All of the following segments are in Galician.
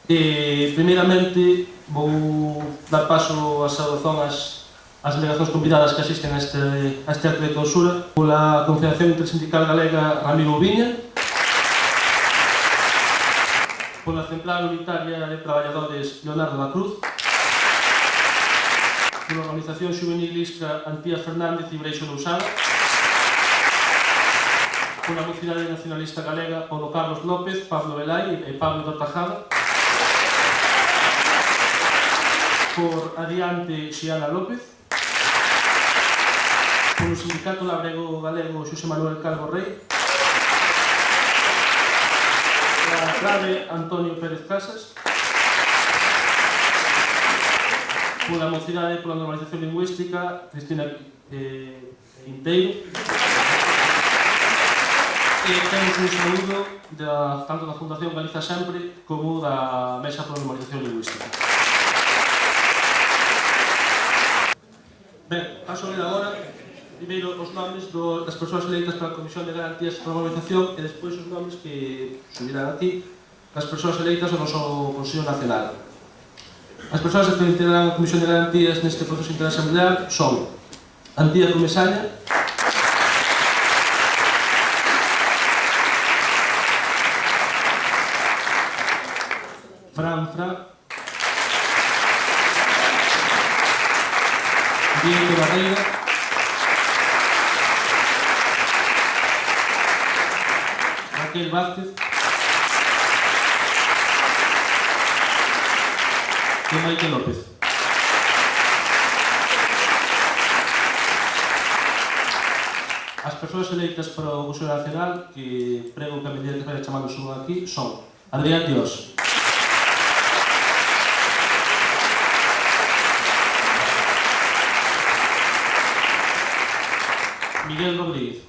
Primeiramente, vou dar paso a saudación ás delegacións convidadas que asisten a este acto de clausura pola Confederación Intersindical Galega Ramiro Ubiña, pola Central Unitaria de Traballadores Leonardo da Cruz, pola Organización Xuvenil Isca Antías Fernández e Breixo Lousada, pola Mocidade Nacionalista Galega Paulo Carlos López, Pablo Velay e Pablo Dortajada, por Adiante Xiana López, polo Sindicato Labrego Galego Xosé Manuel Calvo Rei, pola Clave Antonio Pérez Casas, pola Mocidade pola Normalización Lingüística Cristina Quinteiro, e temos un saúdo tanto da Fundación Galiza Sempre como da Mesa pola Normalización Lingüística. Ben, paso a ler agora primeiro os nomes das persoas eleitas pela Comisión de Garantías e Normalización e despois os nomes que subirán aquí das persoas eleitas ao noso Consello Nacional. As persoas que integrarán a Comisión de Garantías neste proceso interassemblear son Antía Comesaña, Fran Diego Barreira, Raquel Vázquez e Maite López. As persoas eleitas para o Consello Nacional, que prego que a medida que vai chamando suban aquí, son Adrián Dios, Miguel Rodríguez,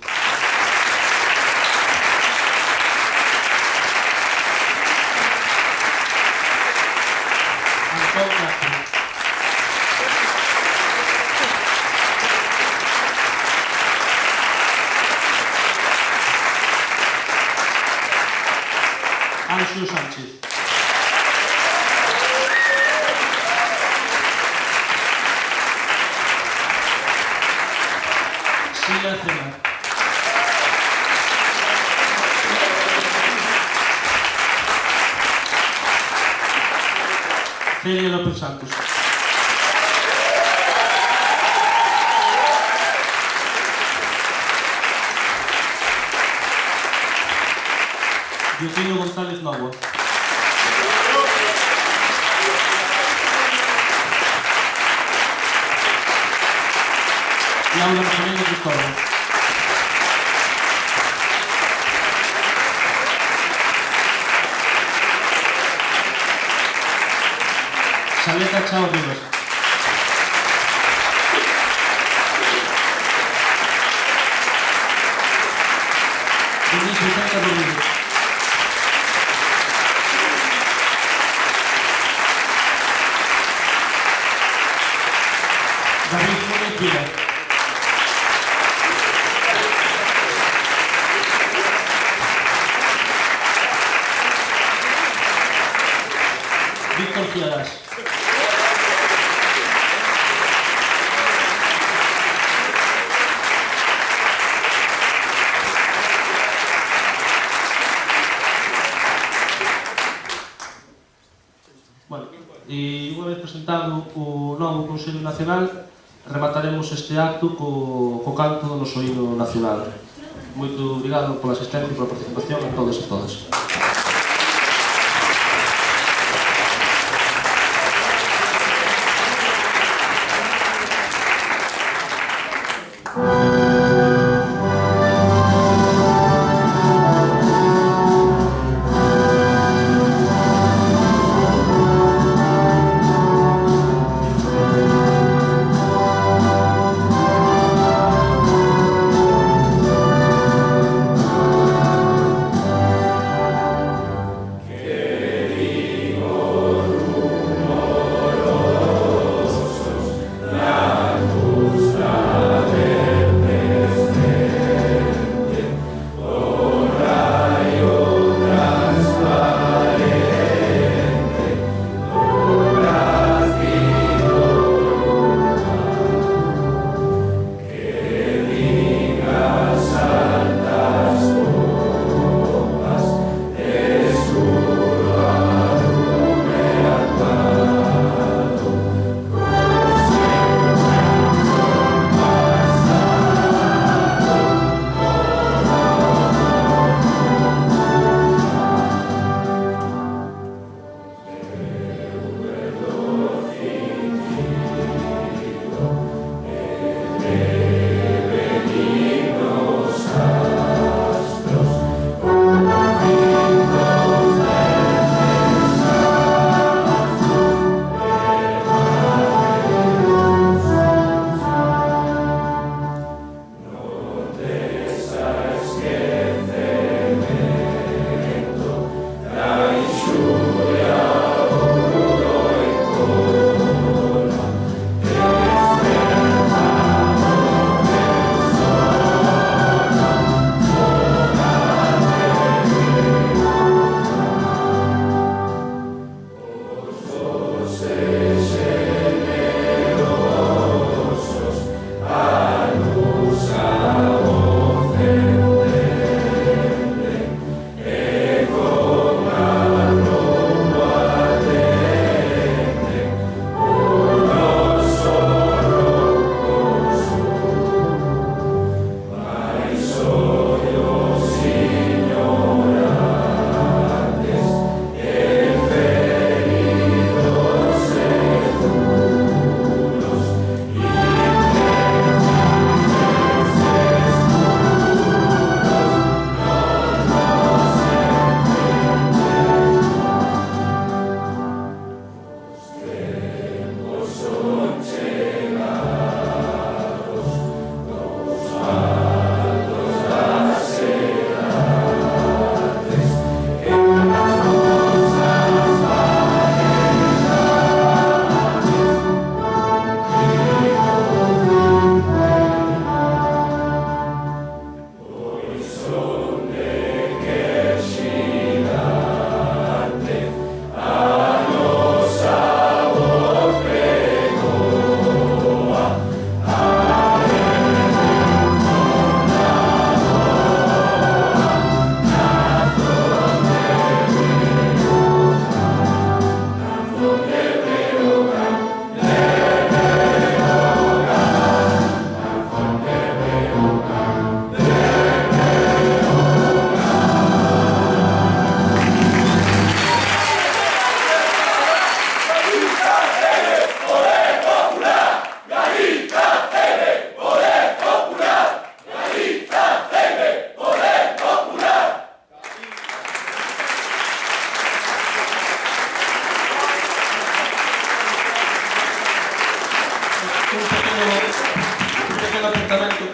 Antón Castro, Anxo Sánchez, Sila Cena, Celia López Santos, Eugenio González Novo, Laura Rosalén Cristóbal, Saleta Chao Rivas, Denise Vicente Rodríguez, David Núñez Vila, Víctor Ciadas, e unha vez presentado o novo Consello Nacional remataremos este acto co canto do noso himno nacional. Moito obrigado pola asistencia e pola participación a todos e todas.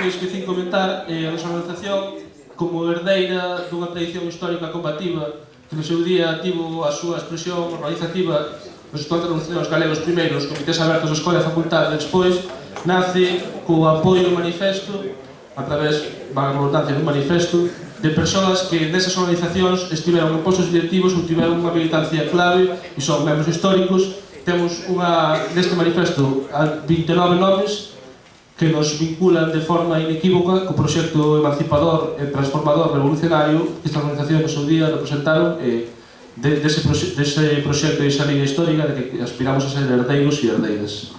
que esqueci comentar, a nosa organización, como herdeira dunha tradición histórica combativa que no seu día tivo a súa expresión organizativa nos estudantes revolucionarios galegos primeiros, os comités abertos da escola e facultade, despois nace co apoio do manifesto, a través, valga a redundancia, dun manifesto, de persoas que nesas organizacións estiveron en postos directivos ou tiveron unha militancia clave e son membros históricos. Temos neste manifesto 29 nomes que nos vinculan de forma inequívoca co proxecto emancipador e transformador revolucionario que estas organizacións no seu día representaron dese proxecto e esa liña histórica de que aspiramos a ser herdeiros e herdeiras.